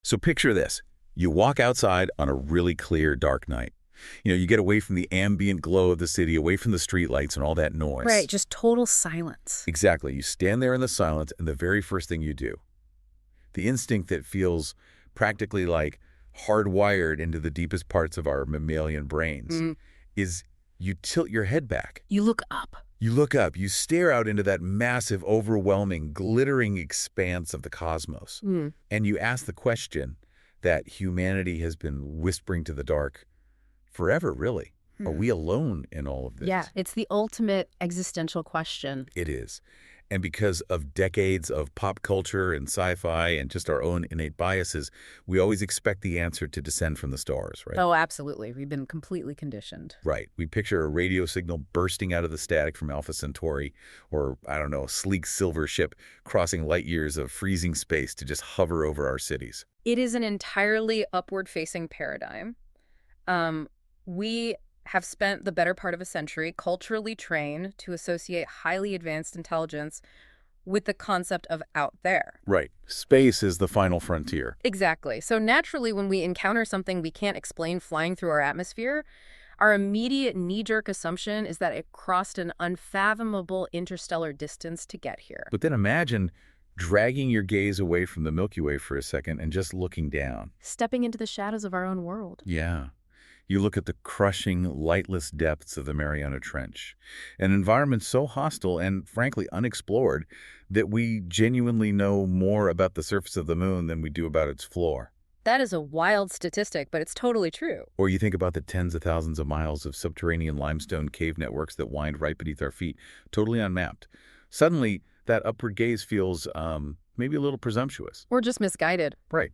So picture this. You walk outside on a really clear, dark night. You get away from the ambient glow of the city, away from the streetlights and all that noise. Right, just total silence. Exactly. You stand there in the silence, and the very first thing you do, the instinct that feels practically like hardwired into the deepest parts of our mammalian brains, is you tilt your head back. You look up. You look up. You stare out into that massive, overwhelming, glittering expanse of the cosmos. And you ask the question that humanity has been whispering to the dark forever, really. Are we alone in all of this? Yeah, it's the ultimate existential question. It is. And because of decades of pop culture and sci-fi and just our own innate biases, we always expect the answer to descend from the stars, right? Oh, absolutely. We've been completely conditioned. Right. We picture a radio signal bursting out of the static from Alpha Centauri, or, I don't know, a sleek silver ship crossing light years of freezing space to just hover over our cities. It is an entirely upward-facing paradigm. We have spent the better part of a century culturally trained to associate highly advanced intelligence with the concept of out there. Right. Space is the final frontier. Exactly. So naturally, when we encounter something we can't explain flying through our atmosphere, our immediate knee-jerk assumption is that it crossed an unfathomable interstellar distance to get here. But then imagine dragging your gaze away from the Milky Way for a second and just looking down. Stepping into the shadows of our own world. Yeah. You look at the crushing, lightless depths of the Mariana Trench, an environment so hostile and, frankly, unexplored that we genuinely know more about the surface of the moon than we do about its floor. That is a wild statistic, but it's totally true. Or you think about the tens of thousands of miles of subterranean limestone cave networks that wind right beneath our feet, totally unmapped. Suddenly, that upward gaze feels maybe a little presumptuous. Or just misguided. Right.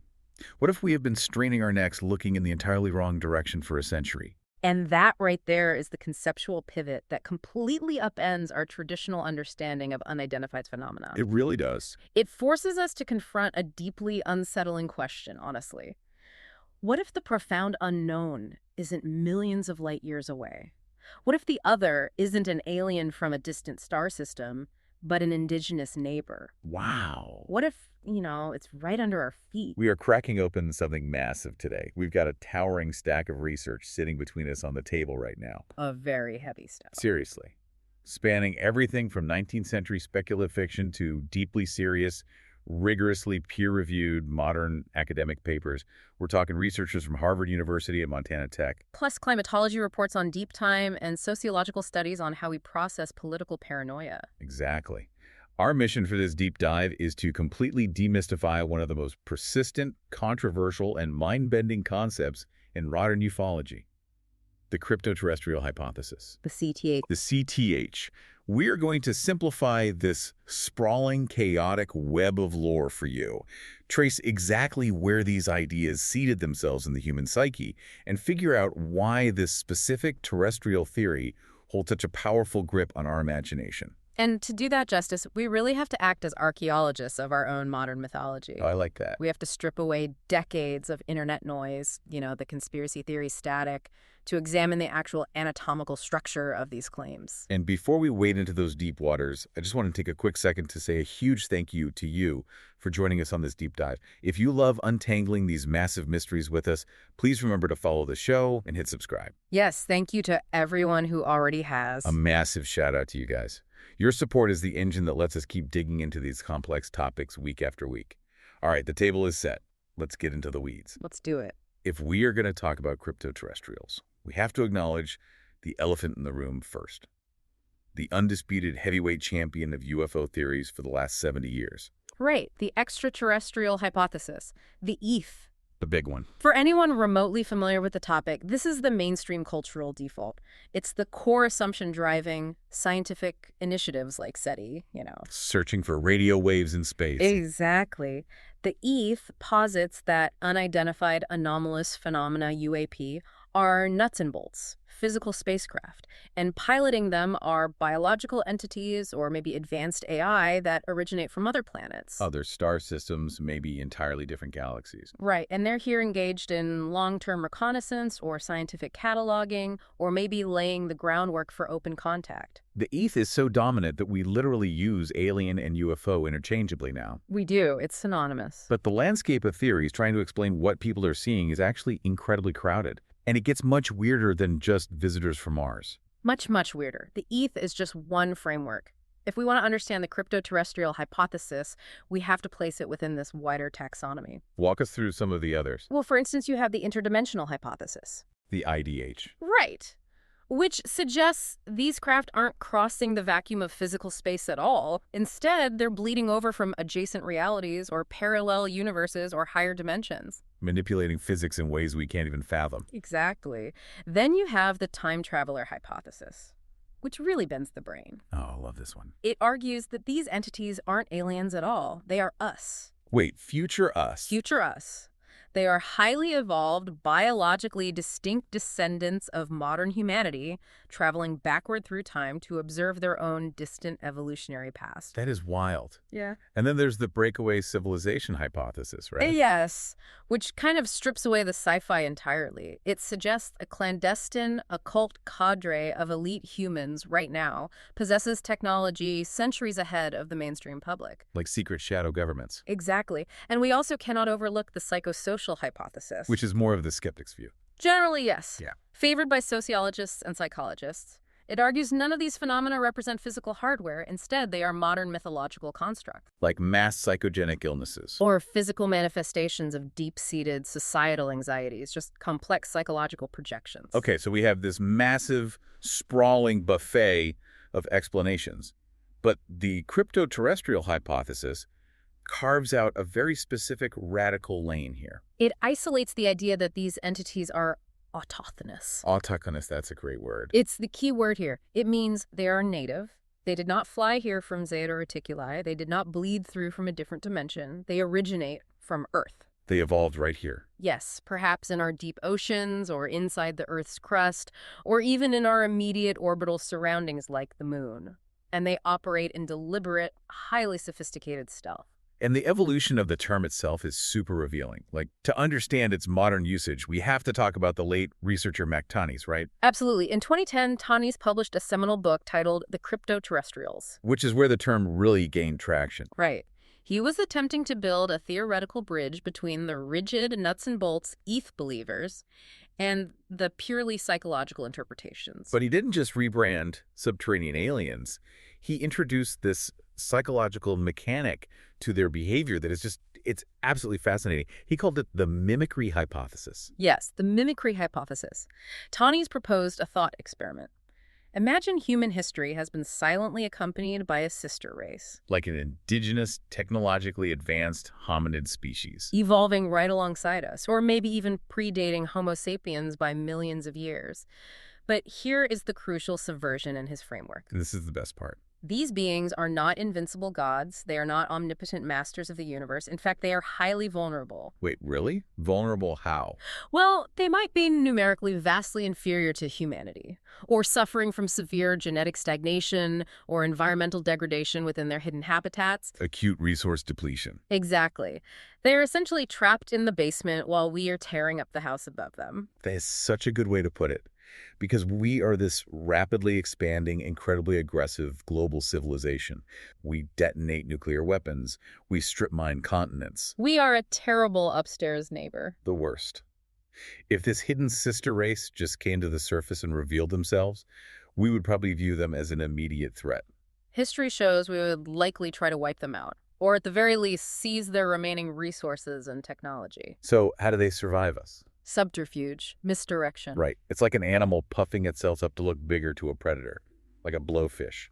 What if we have been straining our necks looking in the entirely wrong direction for a century? And that right there is the conceptual pivot that completely upends our traditional understanding of unidentified phenomena. It really does. It forces us to confront a deeply unsettling question, honestly. What if the profound unknown isn't millions of light years away? What if the other isn't an alien from a distant star system, but an indigenous neighbor? Wow. What if, it's right under our feet? We are cracking open something massive today. We've got a towering stack of research sitting between us on the table right now. A very heavy stuff. Seriously. Spanning everything from 19th century speculative fiction to deeply serious, rigorously peer-reviewed modern academic papers. We're talking researchers from Harvard University and Montana Tech. Plus climatology reports on deep time and sociological studies on how we process political paranoia. Exactly. Our mission for this deep dive is to completely demystify one of the most persistent, controversial, and mind-bending concepts in modern ufology, the cryptoterrestrial hypothesis. The CTH. The CTH. We are going to simplify this sprawling, chaotic web of lore for you, trace exactly where these ideas seeded themselves in the human psyche, and figure out why this specific terrestrial theory holds such a powerful grip on our imagination. And to do that justice, we really have to act as archaeologists of our own modern mythology. I like that. We have to strip away decades of internet noise, the conspiracy theory static, to examine the actual anatomical structure of these claims. And before we wade into those deep waters, I just want to take a quick second to say a huge thank you to you for joining us on this deep dive. If you love untangling these massive mysteries with us, please remember to follow the show and hit subscribe. Yes, thank you to everyone who already has. A massive shout out to you guys. Your support is the engine that lets us keep digging into these complex topics week after week. All right, the table is set. Let's get into the weeds. Let's do it. If we are going to talk about cryptoterrestrials, we have to acknowledge the elephant in the room first. The undisputed heavyweight champion of UFO theories for the last 70 years. Right, the extraterrestrial hypothesis, the ETH. The big one. For anyone remotely familiar with the topic, this is the mainstream cultural default. It's the core assumption driving scientific initiatives like SETI, Searching for radio waves in space. Exactly. The ETH posits that unidentified anomalous phenomena, UAP, are nuts and bolts, physical spacecraft, and piloting them are biological entities or maybe advanced AI that originate from other planets. Other star systems, maybe entirely different galaxies. Right, and they're here engaged in long-term reconnaissance or scientific cataloging or maybe laying the groundwork for open contact. The ETH is so dominant that we literally use alien and UFO interchangeably now. We do, it's synonymous. But the landscape of theories trying to explain what people are seeing is actually incredibly crowded. And it gets much weirder than just visitors from Mars. Much, much weirder. The ETH is just one framework. If we want to understand the crypto-terrestrial hypothesis, we have to place it within this wider taxonomy. Walk us through some of the others. Well, for instance, you have the interdimensional hypothesis. The IDH. Right. Which suggests these craft aren't crossing the vacuum of physical space at all. Instead, they're bleeding over from adjacent realities or parallel universes or higher dimensions. Manipulating physics in ways we can't even fathom. Exactly. Then you have the time traveler hypothesis, which really bends the brain. Oh, I love this one. It argues that these entities aren't aliens at all. They are us. Wait, future us? Future us. They are highly evolved, biologically distinct descendants of modern humanity, traveling backward through time to observe their own distant evolutionary past. That is wild. Yeah. And then there's the breakaway civilization hypothesis, right? Yes, which kind of strips away the sci-fi entirely. It suggests a clandestine, occult cadre of elite humans right now possesses technology centuries ahead of the mainstream public. Like secret shadow governments. Exactly. And we also cannot overlook the psychosocial hypothesis. Which is more of the skeptic's view. Generally, yes. Yeah. Favored by sociologists and psychologists. It argues none of these phenomena represent physical hardware. Instead, they are modern mythological constructs. Like mass psychogenic illnesses. Or physical manifestations of deep-seated societal anxieties, just complex psychological projections. Okay, so we have this massive, sprawling buffet of explanations. But the crypto-terrestrial hypothesis carves out a very specific radical lane here. It isolates the idea that these entities are autochthonous. Autochthonous, that's a great word. It's the key word here. It means they are native. They did not fly here from Zeta Reticuli. They did not bleed through from a different dimension. They originate from Earth. They evolved right here. Yes, perhaps in our deep oceans or inside the Earth's crust, or even in our immediate orbital surroundings like the moon. And they operate in deliberate, highly sophisticated stealth. And the evolution of the term itself is super revealing. Like, to understand its modern usage, we have to talk about the late researcher Tanis, right? Absolutely. In 2010, Tanis published a seminal book titled The Crypto-Terrestrials. Which is where the term really gained traction. Right. He was attempting to build a theoretical bridge between the rigid nuts and bolts ETH believers and the purely psychological interpretations. But he didn't just rebrand subterranean aliens. He introduced this psychological mechanic to their behavior that is just, it's absolutely fascinating. He called it the mimicry hypothesis. Yes, the mimicry hypothesis. Tanis proposed a thought experiment. Imagine human history has been silently accompanied by a sister race. Like an indigenous, technologically advanced hominid species. Evolving right alongside us, or maybe even predating Homo sapiens by millions of years. But here is the crucial subversion in his framework. This is the best part. These beings are not invincible gods. They are not omnipotent masters of the universe. In fact, they are highly vulnerable. Wait, really? Vulnerable how? Well, they might be numerically vastly inferior to humanity, or suffering from severe genetic stagnation or environmental degradation within their hidden habitats. Acute resource depletion. Exactly. They are essentially trapped in the basement while we are tearing up the house above them. That is such a good way to put it. Because we are this rapidly expanding, incredibly aggressive global civilization. We detonate nuclear weapons. We strip mine continents. We are a terrible upstairs neighbor. The worst. If this hidden sister race just came to the surface and revealed themselves, we would probably view them as an immediate threat. History shows we would likely try to wipe them out, or at the very least seize their remaining resources and technology. So how do they survive us? Subterfuge, misdirection. Right. It's like an animal puffing itself up to look bigger to a predator, like a blowfish.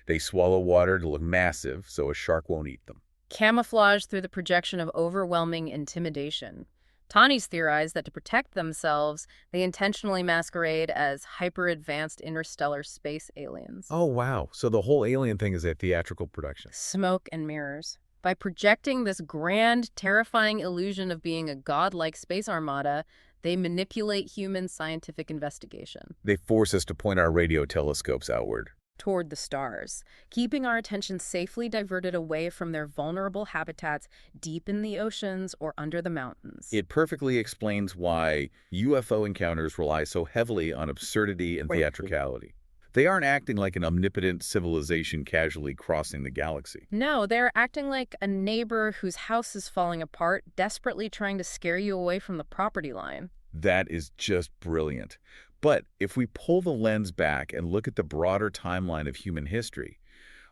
They swallow water to look massive so a shark won't eat them. Camouflage through the projection of overwhelming intimidation. Tanis theorized that to protect themselves, they intentionally masquerade as hyper-advanced interstellar space aliens. Oh, wow. So the whole alien thing is a theatrical production. Smoke and mirrors. By projecting this grand, terrifying illusion of being a godlike space armada, They manipulate human scientific investigation They force us to point our radio telescopes outward. toward the stars, keeping our attention safely diverted away from their vulnerable habitats deep in the oceans or under the mountains. It perfectly explains why UFO encounters rely so heavily on absurdity and theatricality. They aren't acting like an omnipotent civilization casually crossing the galaxy. No, they're acting like a neighbor whose house is falling apart, desperately trying to scare you away from the property line. That is just brilliant. But if we pull the lens back and look at the broader timeline of human history,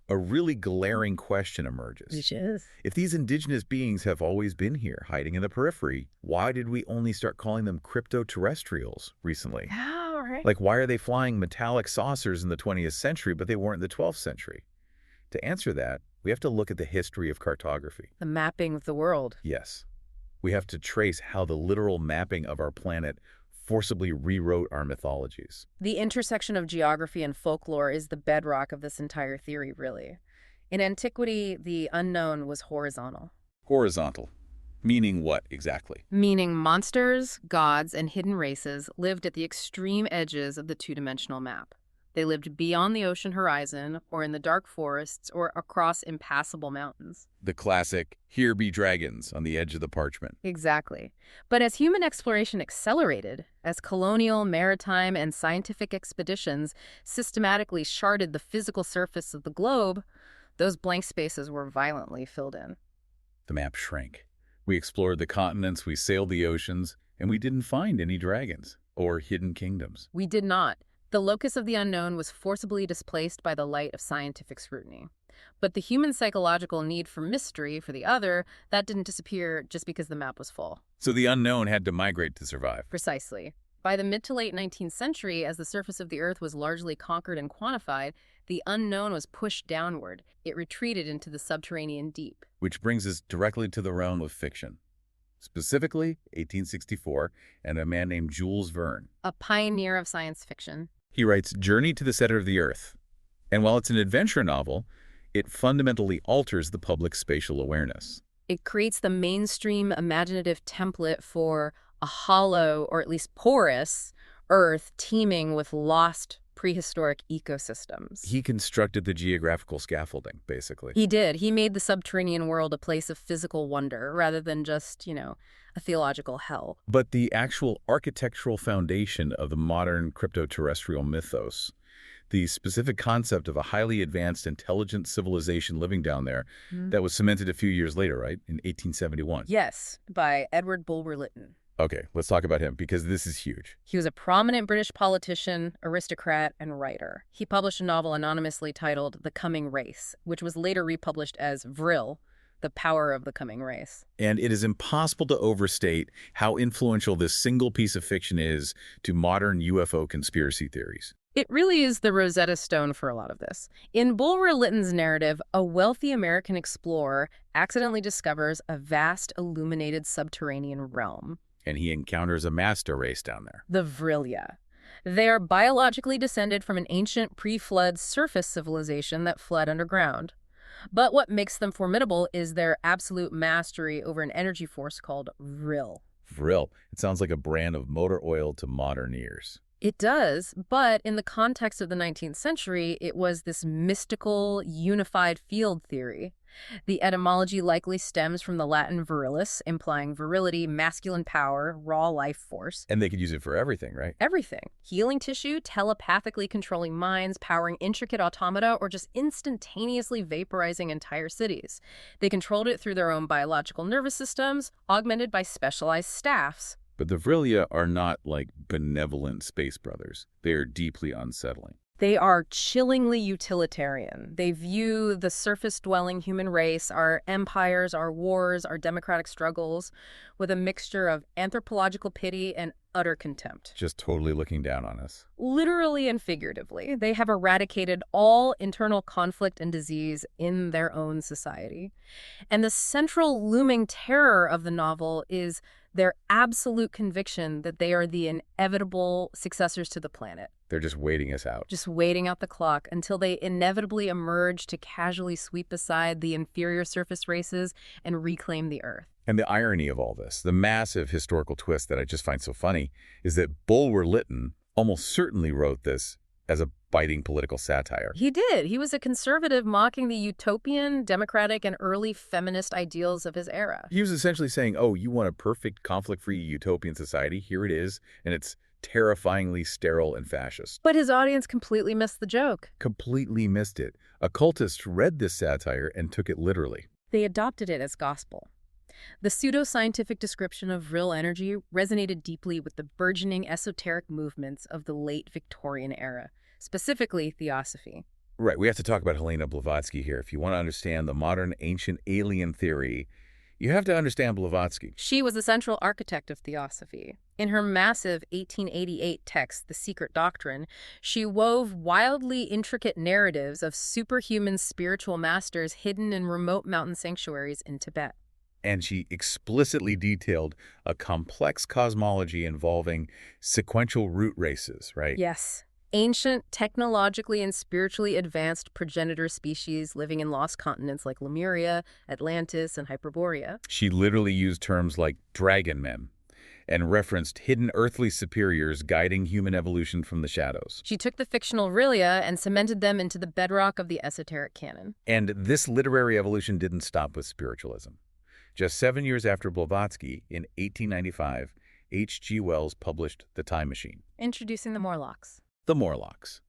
a really glaring question emerges. Which is? If these indigenous beings have always been here, hiding in the periphery, why did we only start calling them crypto-terrestrials recently? Oh, right. Like, why are they flying metallic saucers in the 20th century, but they weren't in the 12th century? To answer that, we have to look at the history of cartography. The mapping of the world. Yes. We have to trace how the literal mapping of our planet forcibly rewrote our mythologies. The intersection of geography and folklore is the bedrock of this entire theory, really. In antiquity, the unknown was horizontal. Horizontal. Meaning what exactly? Meaning monsters, gods, and hidden races lived at the extreme edges of the two-dimensional map. They lived beyond the ocean horizon, or in the dark forests, or across impassable mountains. The classic, here be dragons on the edge of the parchment. Exactly. But as human exploration accelerated, as colonial, maritime, and scientific expeditions systematically charted the physical surface of the globe, those blank spaces were violently filled in. The map shrank. We explored the continents, we sailed the oceans, and we didn't find any dragons or hidden kingdoms. We did not. The locus of the unknown was forcibly displaced by the light of scientific scrutiny. But the human psychological need for mystery for the other, that didn't disappear just because the map was full. So the unknown had to migrate to survive. Precisely. By the mid to late 19th century, as the surface of the Earth was largely conquered and quantified, the unknown was pushed downward. It retreated into the subterranean deep. Which brings us directly to the realm of fiction. Specifically, 1864, and a man named Jules Verne. A pioneer of science fiction. He writes Journey to the Center of the Earth. And while it's an adventure novel, it fundamentally alters the public's spatial awareness. It creates the mainstream imaginative template for a hollow, or at least porous, Earth teeming with lost prehistoric ecosystems. He constructed the geographical scaffolding, basically. He did. He made the subterranean world a place of physical wonder rather than just, a theological hell. But the actual architectural foundation of the modern crypto-terrestrial mythos, the specific concept of a highly advanced, intelligent civilization living down there, that was cemented a few years later, right? In 1871. Yes, by Edward Bulwer Lytton. Okay, let's talk about him, because this is huge. He was a prominent British politician, aristocrat, and writer. He published a novel anonymously titled The Coming Race, which was later republished as Vril, The Power of the Coming Race. And it is impossible to overstate how influential this single piece of fiction is to modern UFO conspiracy theories. It really is the Rosetta Stone for a lot of this. In Bulwer Lytton's narrative, a wealthy American explorer accidentally discovers a vast illuminated subterranean realm. And he encounters a master race down there. The Vrilia. They are biologically descended from an ancient pre-flood surface civilization that fled underground. But what makes them formidable is their absolute mastery over an energy force called Vril. Vril. It sounds like a brand of motor oil to modern ears. It does, but in the context of the 19th century, it was this mystical, unified field theory. The etymology likely stems from the Latin virilis, implying virility, masculine power, raw life force. And they could use it for everything, right? Everything. Healing tissue, telepathically controlling minds, powering intricate automata, or just instantaneously vaporizing entire cities. They controlled it through their own biological nervous systems, augmented by specialized staffs. But the Vrilia are not like benevolent space brothers. They are deeply unsettling. They are chillingly utilitarian. They view the surface-dwelling human race, our empires, our wars, our democratic struggles, with a mixture of anthropological pity and utter contempt. Just totally looking down on us. Literally and figuratively, they have eradicated all internal conflict and disease in their own society. And the central looming terror of the novel is their absolute conviction that they are the inevitable successors to the planet. They're just waiting us out. Just waiting out the clock until they inevitably emerge to casually sweep aside the inferior surface races and reclaim the Earth. And the irony of all this, the massive historical twist that I just find so funny, is that Bulwer Lytton almost certainly wrote this as a biting political satire. He did. He was a conservative mocking the utopian, democratic, and early feminist ideals of his era. He was essentially saying, oh, you want a perfect, conflict-free utopian society? Here it is, and it's terrifyingly sterile and fascist. But his audience completely missed the joke. Completely missed it. Occultists read this satire and took it literally. They adopted it as gospel. The pseudoscientific description of real energy resonated deeply with the burgeoning esoteric movements of the late Victorian era, specifically theosophy. Right, we have to talk about Helena Blavatsky here. If you want to understand the modern ancient alien theory, you have to understand Blavatsky. She was the central architect of theosophy. In her massive 1888 text, The Secret Doctrine, she wove wildly intricate narratives of superhuman spiritual masters hidden in remote mountain sanctuaries in Tibet. And she explicitly detailed a complex cosmology involving sequential root races, right? Yes. Ancient, technologically and spiritually advanced progenitor species living in lost continents like Lemuria, Atlantis, and Hyperborea. She literally used terms like dragon men and referenced hidden earthly superiors guiding human evolution from the shadows. She took the fictional Aurelia and cemented them into the bedrock of the esoteric canon. And this literary evolution didn't stop with spiritualism. Just 7 years after Blavatsky, in 1895, H.G. Wells published The Time Machine. Introducing the Morlocks. The Morlocks,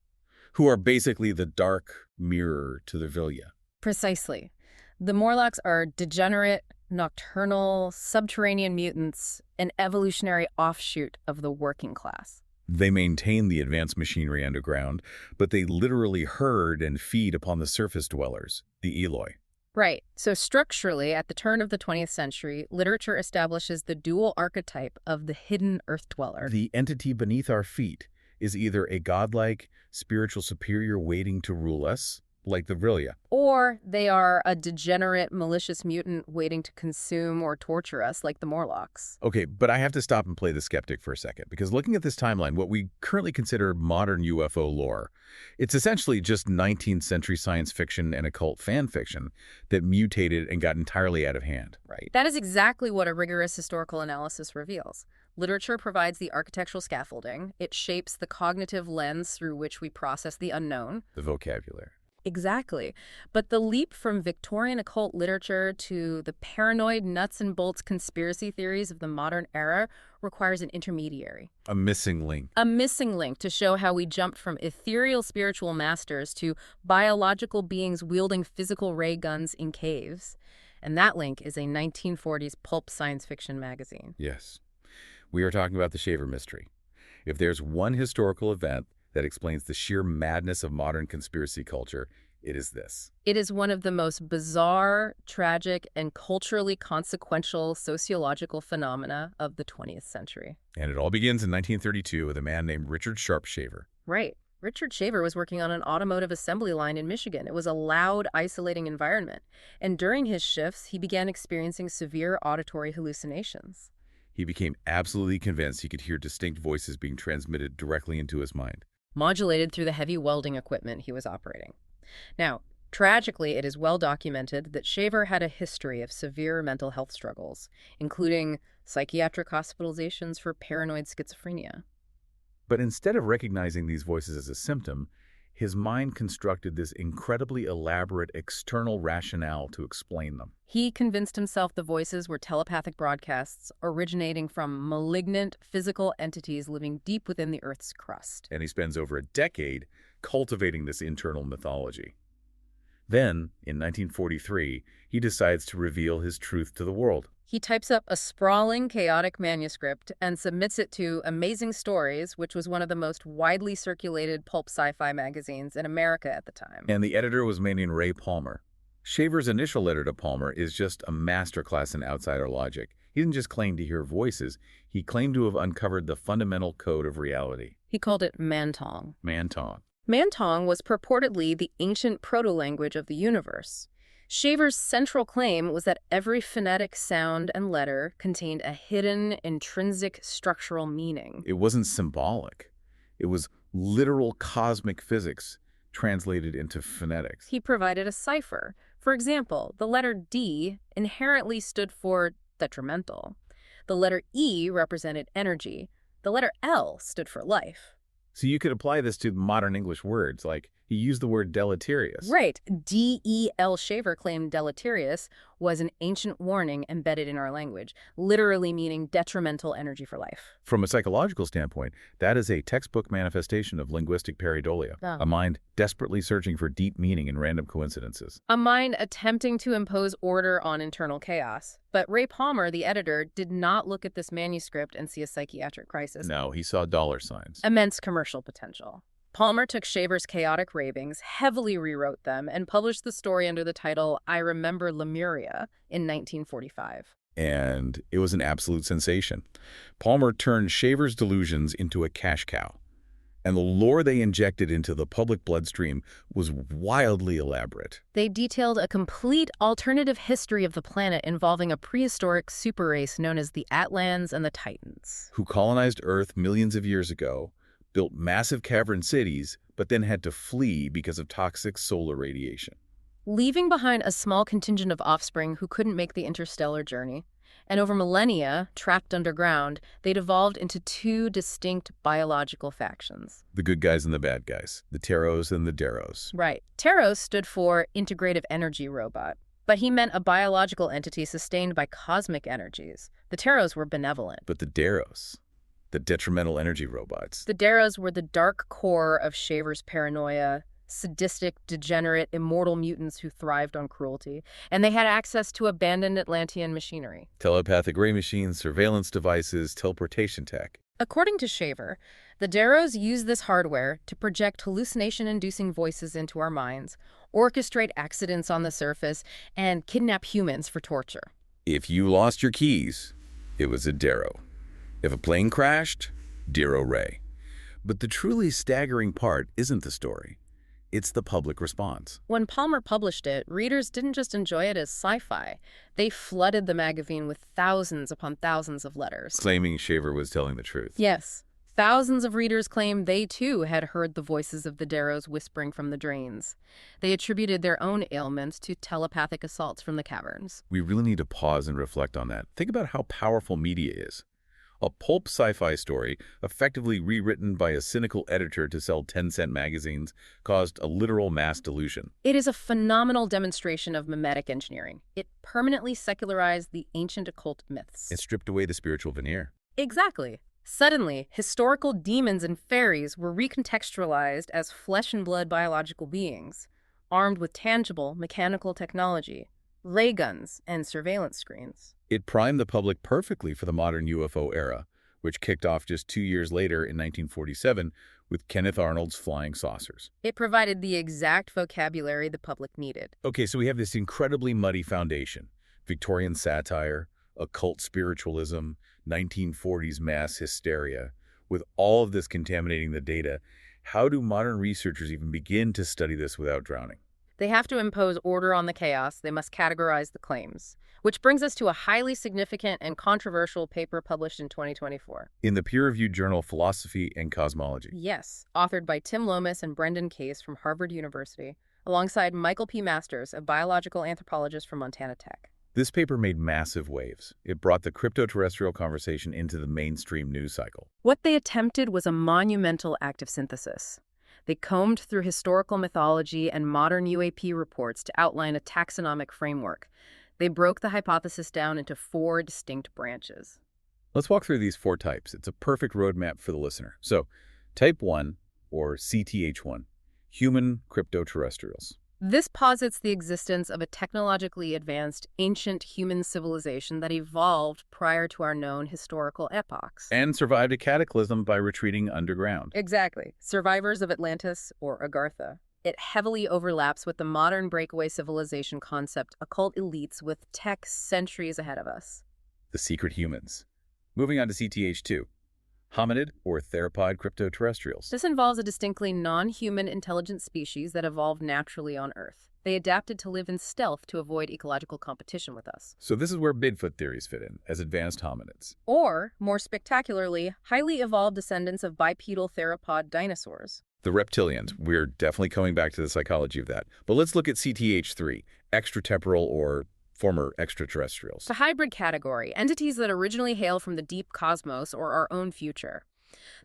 who are basically the dark mirror to the Vilya. Precisely. The Morlocks are degenerate, nocturnal, subterranean mutants, an evolutionary offshoot of the working class. They maintain the advanced machinery underground, but they literally herd and feed upon the surface dwellers, the Eloi. Right. So structurally, at the turn of the 20th century, literature establishes the dual archetype of the hidden earth dweller. The entity beneath our feet is either a godlike spiritual superior waiting to rule us, like the Vilya, or they are a degenerate, malicious mutant waiting to consume or torture us, like the Morlocks. Okay, but I have to stop and play the skeptic for a second, because looking at this timeline, what we currently consider modern UFO lore, it's essentially just 19th century science fiction and occult fan fiction that mutated and got entirely out of hand, right? That is exactly what a rigorous historical analysis reveals. Literature provides the architectural scaffolding. It shapes the cognitive lens through which we process the unknown. The vocabulary. Exactly. But the leap from Victorian occult literature to the paranoid nuts and bolts conspiracy theories of the modern era requires an intermediary. A missing link. A missing link to show how we jumped from ethereal spiritual masters to biological beings wielding physical ray guns in caves. And that link is a 1940s pulp science fiction magazine. Yes. We are talking about the Shaver mystery. If there's one historical event that explains the sheer madness of modern conspiracy culture, it is this. It is one of the most bizarre, tragic, and culturally consequential sociological phenomena of the 20th century. And it all begins in 1932 with a man named Richard Sharp Shaver. Right. Richard Shaver was working on an automotive assembly line in Michigan. It was a loud, isolating environment. And during his shifts, he began experiencing severe auditory hallucinations. He became absolutely convinced he could hear distinct voices being transmitted directly into his mind, modulated through the heavy welding equipment he was operating. Now, tragically, it is well documented that Shaver had a history of severe mental health struggles, including psychiatric hospitalizations for paranoid schizophrenia. But instead of recognizing these voices as a symptom, his mind constructed this incredibly elaborate external rationale to explain them. He convinced himself the voices were telepathic broadcasts originating from malignant physical entities living deep within the Earth's crust. And he spends over a decade cultivating this internal mythology. Then, in 1943, he decides to reveal his truth to the world. He types up a sprawling, chaotic manuscript and submits it to Amazing Stories, which was one of the most widely circulated pulp sci-fi magazines in America at the time. And the editor was a man named Ray Palmer. Shaver's initial letter to Palmer is just a masterclass in outsider logic. He didn't just claim to hear voices. He claimed to have uncovered the fundamental code of reality. He called it Mantong. Mantong. Mantong was purportedly the ancient proto-language of the universe. Shaver's central claim was that every phonetic sound and letter contained a hidden, intrinsic structural meaning. It wasn't symbolic. It was literal cosmic physics translated into phonetics. He provided a cipher. For example, the letter D inherently stood for detrimental. The letter E represented energy. The letter L stood for life. So you could apply this to modern English words, like he used the word deleterious. Right. D.E.L. Shaver claimed deleterious was an ancient warning embedded in our language, literally meaning detrimental energy for life. From a psychological standpoint, that is a textbook manifestation of linguistic pareidolia, Yeah. a mind desperately searching for deep meaning in random coincidences. A mind attempting to impose order on internal chaos. But Ray Palmer, the editor, did not look at this manuscript and see a psychiatric crisis. No, he saw dollar signs. Immense commercial potential. Palmer took Shaver's chaotic ravings, heavily rewrote them, and published the story under the title I Remember Lemuria in 1945. And it was an absolute sensation. Palmer turned Shaver's delusions into a cash cow. And the lore they injected into the public bloodstream was wildly elaborate. They detailed a complete alternative history of the planet involving a prehistoric super race known as the Atlans and the Titans. Who colonized Earth millions of years ago, built massive cavern cities, but then had to flee because of toxic solar radiation. Leaving behind a small contingent of offspring who couldn't make the interstellar journey. And over millennia, trapped underground, they'd evolved into two distinct biological factions. The good guys and the bad guys. The Teros and the Deros. Right. Teros stood for Integrative Energy Robot. But he meant a biological entity sustained by cosmic energies. The Teros were benevolent. But the Deros, the detrimental energy robots. The Deros were the dark core of Shaver's paranoia, sadistic, degenerate, immortal mutants who thrived on cruelty, and they had access to abandoned Atlantean machinery. Telepathic ray machines, surveillance devices, teleportation tech. According to Shaver, the Deros used this hardware to project hallucination-inducing voices into our minds, orchestrate accidents on the surface, and kidnap humans for torture. If you lost your keys, it was a Dero. If a plane crashed, Dero Ray. But the truly staggering part isn't the story. It's the public response. When Palmer published it, readers didn't just enjoy it as sci-fi. They flooded the magazine with thousands upon thousands of letters. Claiming Shaver was telling the truth. Yes. Thousands of readers claimed they, too, had heard the voices of the Deros whispering from the drains. They attributed their own ailments to telepathic assaults from the caverns. We really need to pause and reflect on that. Think about how powerful media is. A pulp sci-fi story, effectively rewritten by a cynical editor to sell 10-cent magazines, caused a literal mass delusion. It is a phenomenal demonstration of mimetic engineering. It permanently secularized the ancient occult myths. It stripped away the spiritual veneer. Exactly. Suddenly, historical demons and fairies were recontextualized as flesh and blood biological beings, armed with tangible, mechanical technology, ray guns, and surveillance screens. It primed the public perfectly for the modern UFO era, which kicked off just 2 years later in 1947 with Kenneth Arnold's flying saucers. It provided the exact vocabulary the public needed. Okay, so we have this incredibly muddy foundation. Victorian satire, occult spiritualism, 1940s mass hysteria. With all of this contaminating the data, how do modern researchers even begin to study this without drowning? They have to impose order on the chaos. They must categorize the claims. Which brings us to a highly significant and controversial paper published in 2024. In the peer-reviewed journal Philosophy and Cosmology. Yes, authored by Tim Lomas and Brendan Case from Harvard University, alongside Michael P. Masters, a biological anthropologist from Montana Tech. This paper made massive waves. It brought the crypto-terrestrial conversation into the mainstream news cycle. What they attempted was a monumental act of synthesis. They combed through historical mythology and modern UAP reports to outline a taxonomic framework. They broke the hypothesis down into 4 distinct branches. Let's walk through these 4 types. It's a perfect roadmap for the listener. So, Type 1, or CTH1, human crypto-terrestrials. This posits the existence of a technologically advanced ancient human civilization that evolved prior to our known historical epochs. And survived a cataclysm by retreating underground. Exactly. Survivors of Atlantis or Agartha. It heavily overlaps with the modern breakaway civilization concept, occult elites with tech centuries ahead of us. The secret humans. Moving on to CTH2, hominid or theropod crypto-terrestrials. This involves a distinctly non-human intelligent species that evolved naturally on Earth. They adapted to live in stealth to avoid ecological competition with us. So this is where Bigfoot theories fit in, as advanced hominids. Or, more spectacularly, highly evolved descendants of bipedal theropod dinosaurs. The reptilians. We're definitely coming back to the psychology of that. But let's look at CTH3, extratemporal or former extraterrestrials. It's a hybrid category, entities that originally hail from the deep cosmos or our own future.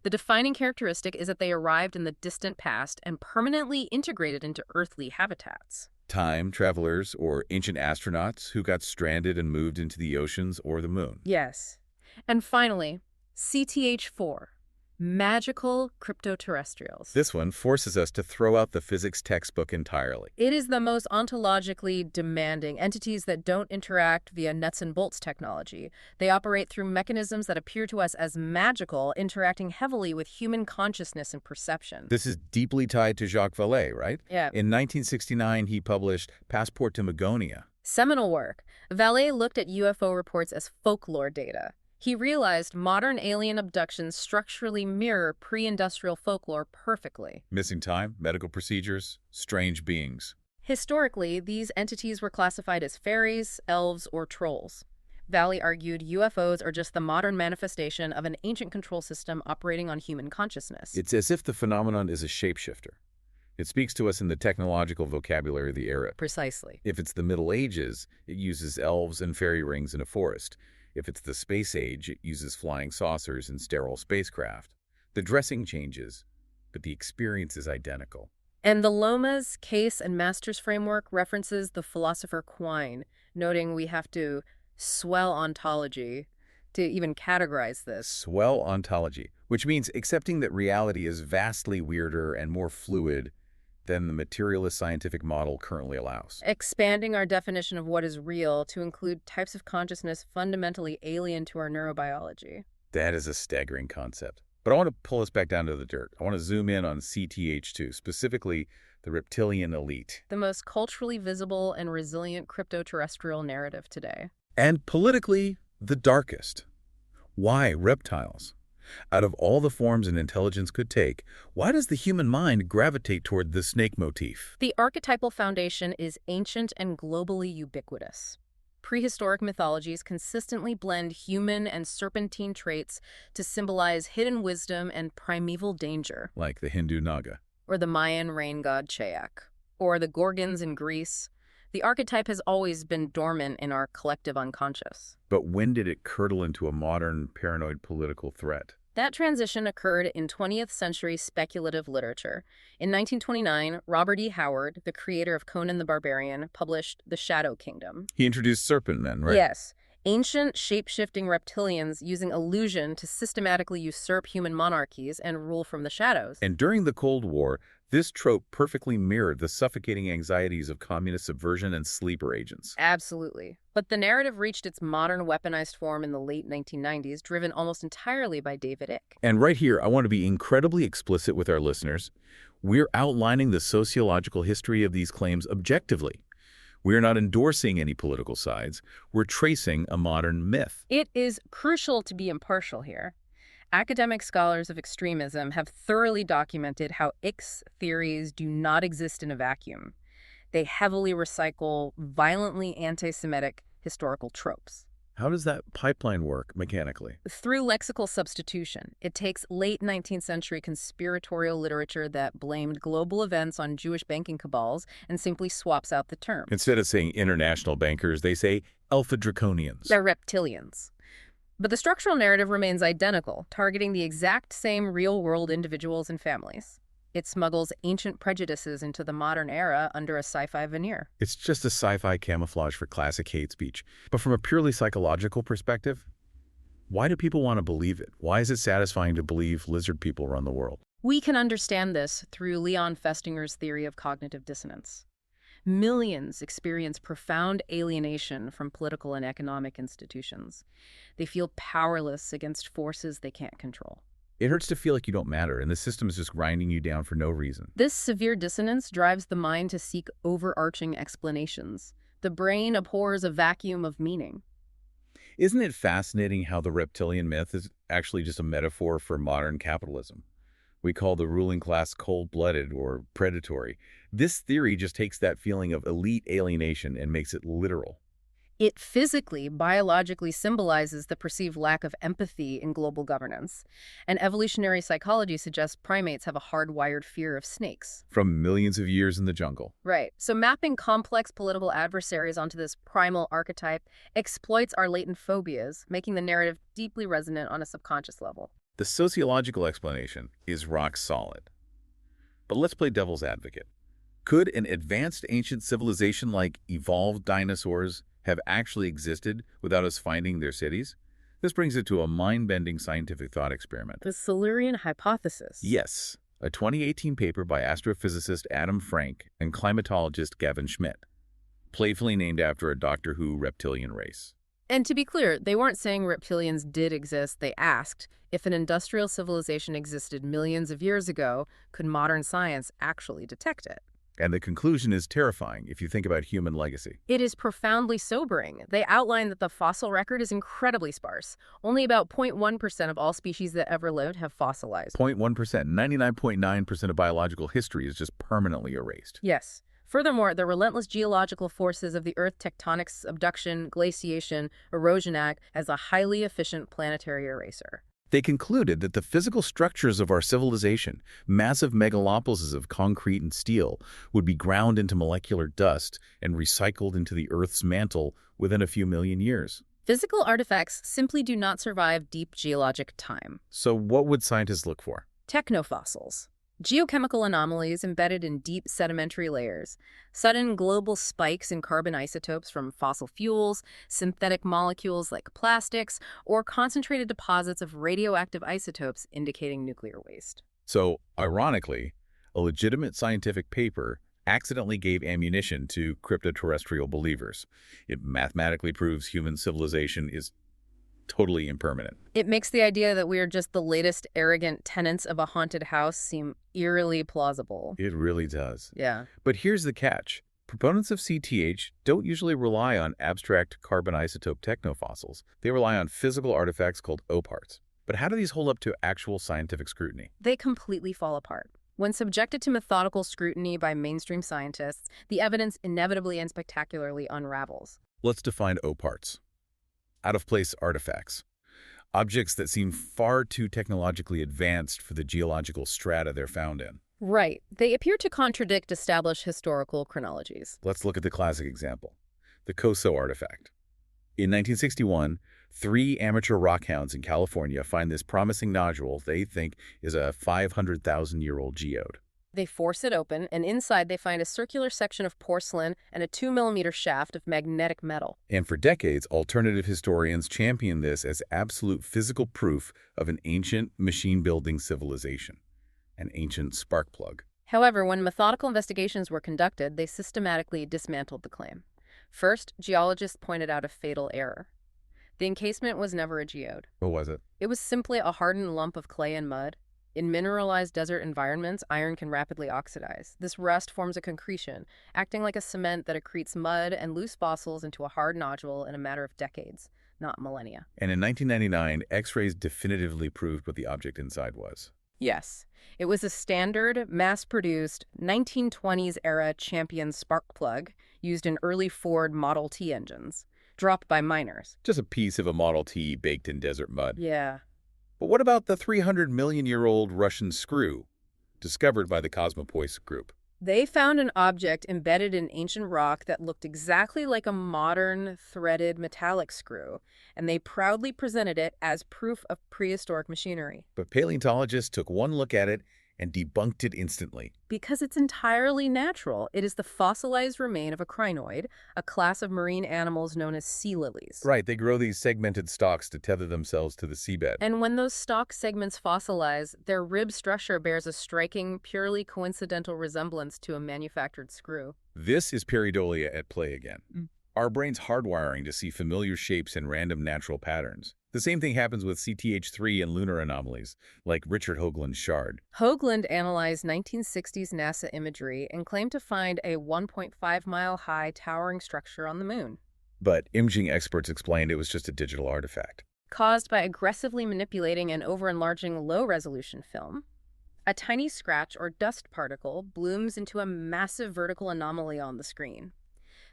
The defining characteristic is that they arrived in the distant past and permanently integrated into earthly habitats. Time travelers or ancient astronauts who got stranded and moved into the oceans or the moon. Yes. And finally, CTH4, magical cryptoterrestrials. This one forces us to throw out the physics textbook entirely. It is the most ontologically demanding entities that don't interact via nuts and bolts technology. They operate through mechanisms that appear to us as magical, interacting heavily with human consciousness and perception. This is deeply tied to Jacques Vallée, right? Yeah. In 1969, he published Passport to Magonia. Seminal work. Vallée looked at UFO reports as folklore data. He realized modern alien abductions structurally mirror pre-industrial folklore perfectly. Missing time, medical procedures, strange beings. Historically, these entities were classified as fairies, elves, or trolls. Valley argued UFOs are just the modern manifestation of an ancient control system operating on human consciousness. It's as if the phenomenon is a shapeshifter. It speaks to us in the technological vocabulary of the era. Precisely. If it's the Middle Ages, it uses elves and fairy rings in a forest. If it's the space age, it uses flying saucers and sterile spacecraft. The dressing changes, but the experience is identical. And the Lomas, Case, and Masters framework references the philosopher Quine, noting we have to swell ontology to even categorize this. Swell ontology, which means accepting that reality is vastly weirder and more fluid than the materialist scientific model currently allows. Expanding our definition of what is real to include types of consciousness fundamentally alien to our neurobiology. That is a staggering concept. But I want to pull us back down to the dirt. I want to zoom in on CTH2, specifically the reptilian elite. The most culturally visible and resilient crypto-terrestrial narrative today. And politically, the darkest. Why reptiles? Out of all the forms an intelligence could take, why does the human mind gravitate toward the snake motif? The archetypal foundation is ancient and globally ubiquitous. Prehistoric mythologies consistently blend human and serpentine traits to symbolize hidden wisdom and primeval danger. Like the Hindu Naga. Or the Mayan rain god Cheyak. Or the Gorgons in Greece. The archetype has always been dormant in our collective unconscious. But when did it curdle into a modern, paranoid political threat? That transition occurred in 20th century speculative literature. In 1929, Robert E. Howard, the creator of Conan the Barbarian, published The Shadow Kingdom. He introduced serpent men, right? Yes. Ancient, shape-shifting reptilians using illusion to systematically usurp human monarchies and rule from the shadows. And during the Cold War, this trope perfectly mirrored the suffocating anxieties of communist subversion and sleeper agents. Absolutely. But the narrative reached its modern weaponized form in the late 1990s, driven almost entirely by David Icke. And right here, I want to be incredibly explicit with our listeners. We're outlining the sociological history of these claims objectively. We are not endorsing any political sides. We're tracing a modern myth. It is crucial to be impartial here. Academic scholars of extremism have thoroughly documented how Icke's theories do not exist in a vacuum. They heavily recycle violently anti-Semitic historical tropes. How does that pipeline work mechanically? Through lexical substitution. It takes late 19th century conspiratorial literature that blamed global events on Jewish banking cabals and simply swaps out the term. Instead of saying international bankers, they say alpha draconians. They're reptilians. But the structural narrative remains identical, targeting the exact same real-world individuals and families. It smuggles ancient prejudices into the modern era under a sci-fi veneer. It's just a sci-fi camouflage for classic hate speech. But from a purely psychological perspective, why do people want to believe it? Why is it satisfying to believe lizard people run the world? We can understand this through Leon Festinger's theory of cognitive dissonance. Millions experience profound alienation from political and economic institutions. They feel powerless against forces they can't control. It hurts to feel like you don't matter, and the system is just grinding you down for no reason. This severe dissonance drives the mind to seek overarching explanations. The brain abhors a vacuum of meaning. Isn't it fascinating how the reptilian myth is actually just a metaphor for modern capitalism? We call the ruling class cold-blooded or predatory. This theory just takes that feeling of elite alienation and makes it literal. It physically, biologically symbolizes the perceived lack of empathy in global governance. And evolutionary psychology suggests primates have a hardwired fear of snakes. From millions of years in the jungle. Right. So mapping complex political adversaries onto this primal archetype exploits our latent phobias, making the narrative deeply resonant on a subconscious level. The sociological explanation is rock solid. But let's play devil's advocate. Could an advanced ancient civilization like evolved dinosaurs have actually existed without us finding their cities? This brings it to a mind-bending scientific thought experiment. The Silurian hypothesis. Yes, a 2018 paper by astrophysicist Adam Frank and climatologist Gavin Schmidt, playfully named after a Doctor Who reptilian race. And to be clear, they weren't saying reptilians did exist. They asked, if an industrial civilization existed millions of years ago, could modern science actually detect it? And the conclusion is terrifying if you think about human legacy. It is profoundly sobering. They outline that the fossil record is incredibly sparse. Only about 0.1% of all species that ever lived have fossilized. 0.1%, 99.9% of biological history is just permanently erased. Yes. Furthermore, the relentless geological forces of the Earth tectonics, abduction, glaciation, erosion act as a highly efficient planetary eraser. They concluded that the physical structures of our civilization, massive megalopolises of concrete and steel, would be ground into molecular dust and recycled into the Earth's mantle within a few million years. Physical artifacts simply do not survive deep geologic time. So what would scientists look for? Technofossils. Geochemical anomalies embedded in deep sedimentary layers, sudden global spikes in carbon isotopes from fossil fuels, synthetic molecules like plastics, or concentrated deposits of radioactive isotopes indicating nuclear waste. So, ironically, a legitimate scientific paper accidentally gave ammunition to cryptoterrestrial believers. It mathematically proves human civilization is totally impermanent. It makes the idea that we are just the latest arrogant tenants of a haunted house seem eerily plausible. It really does. Yeah. But here's the catch. Proponents of CTH don't usually rely on abstract carbon isotope technofossils. They rely on physical artifacts called OPARTs. But how do these hold up to actual scientific scrutiny? They completely fall apart. When subjected to methodical scrutiny by mainstream scientists, the evidence inevitably and spectacularly unravels. Let's define OPARTs. Out-of-place artifacts. Objects that seem far too technologically advanced for the geological strata they're found in. Right. They appear to contradict established historical chronologies. Let's look at the classic example, the Coso artifact. In 1961, 3 amateur rockhounds in California find this promising nodule they think is a 500,000-year-old geode. They force it open, and inside they find a circular section of porcelain and a 2-millimeter shaft of magnetic metal. And for decades, alternative historians championed this as absolute physical proof of an ancient machine-building civilization, an ancient spark plug. However, when methodical investigations were conducted, they systematically dismantled the claim. First, geologists pointed out a fatal error. The encasement was never a geode. What was it? It was simply a hardened lump of clay and mud. In mineralized desert environments, iron can rapidly oxidize. This rust forms a concretion, acting like a cement that accretes mud and loose fossils into a hard nodule in a matter of decades, not millennia. And in 1999, X-rays definitively proved what the object inside was. Yes. It was a standard, mass-produced, 1920s-era Champion spark plug used in early Ford Model T engines, dropped by miners. Just a piece of a Model T baked in desert mud. Yeah. But what about the 300-million-year-old Russian screw, discovered by the Cosmopoisk group? They found an object embedded in ancient rock that looked exactly like a modern threaded metallic screw, and they proudly presented it as proof of prehistoric machinery. But paleontologists took one look at it and debunked it instantly. Because it's entirely natural. It is the fossilized remain of a crinoid, a class of marine animals known as sea lilies. Right, they grow these segmented stalks to tether themselves to the seabed. And when those stalk segments fossilize, their rib structure bears a striking, purely coincidental resemblance to a manufactured screw. This is pareidolia at play again. Our brain's hardwiring to see familiar shapes and random natural patterns. The same thing happens with CTH3 and lunar anomalies, like Richard Hoagland's shard. Hoagland analyzed 1960s NASA imagery and claimed to find a 1.5-mile-high towering structure on the moon. But imaging experts explained it was just a digital artifact. Caused by aggressively manipulating and over-enlarging low-resolution film, a tiny scratch or dust particle blooms into a massive vertical anomaly on the screen.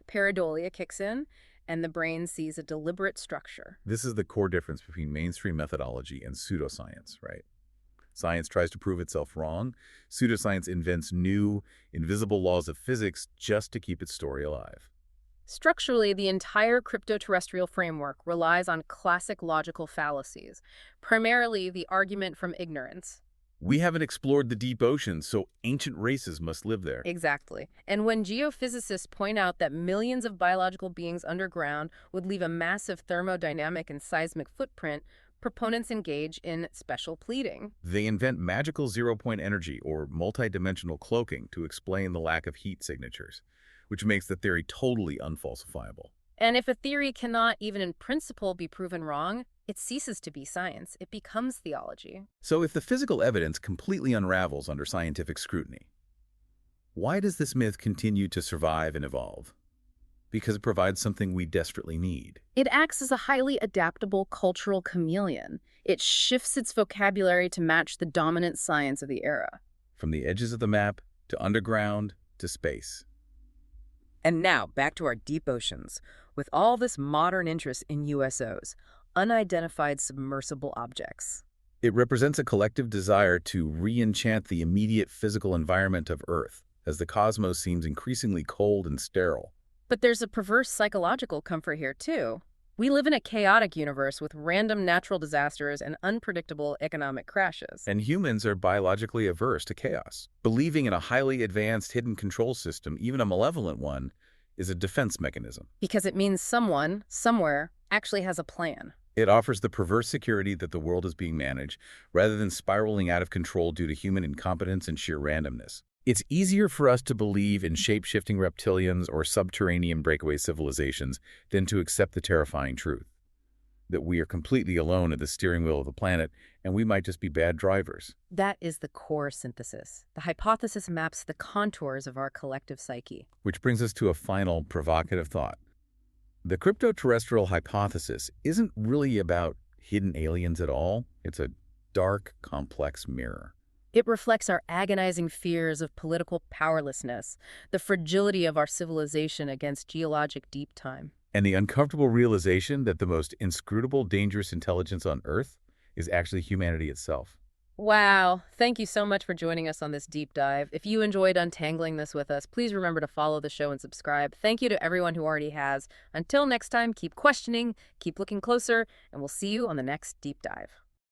Pareidolia kicks in, and the brain sees a deliberate structure. This is the core difference between mainstream methodology and pseudoscience, right? Science tries to prove itself wrong. Pseudoscience invents new, invisible laws of physics just to keep its story alive. Structurally, the entire crypto-terrestrial framework relies on classic logical fallacies, primarily the argument from ignorance. We haven't explored the deep ocean, so ancient races must live there. Exactly. And when geophysicists point out that millions of biological beings underground would leave a massive thermodynamic and seismic footprint, proponents engage in special pleading. They invent magical zero-point energy or multidimensional cloaking to explain the lack of heat signatures, which makes the theory totally unfalsifiable. And if a theory cannot, even in principle, be proven wrong, it ceases to be science. It becomes theology. So if the physical evidence completely unravels under scientific scrutiny, why does this myth continue to survive and evolve? Because it provides something we desperately need. It acts as a highly adaptable cultural chameleon. It shifts its vocabulary to match the dominant science of the era. From the edges of the map, to underground, to space. And now, back to our deep oceans. With all this modern interest in USOs, unidentified submersible objects. It represents a collective desire to re-enchant the immediate physical environment of Earth, as the cosmos seems increasingly cold and sterile. But there's a perverse psychological comfort here, too. We live in a chaotic universe with random natural disasters and unpredictable economic crashes. And humans are biologically averse to chaos. Believing in a highly advanced hidden control system, even a malevolent one, is a defense mechanism. Because it means someone, somewhere, actually has a plan. It offers the perverse security that the world is being managed, rather than spiraling out of control due to human incompetence and sheer randomness. It's easier for us to believe in shape-shifting reptilians or subterranean breakaway civilizations than to accept the terrifying truth that we are completely alone at the steering wheel of the planet, and we might just be bad drivers. That is the core synthesis. The hypothesis maps the contours of our collective psyche. Which brings us to a final provocative thought. The crypto-terrestrial hypothesis isn't really about hidden aliens at all. It's a dark, complex mirror. It reflects our agonizing fears of political powerlessness, the fragility of our civilization against geologic deep time, and the uncomfortable realization that the most inscrutable, dangerous intelligence on Earth is actually humanity itself. Wow. Thank you so much for joining us on this deep dive. If you enjoyed untangling this with us, please remember to follow the show and subscribe. Thank you to everyone who already has. Until next time, keep questioning, keep looking closer, and we'll see you on the next deep dive.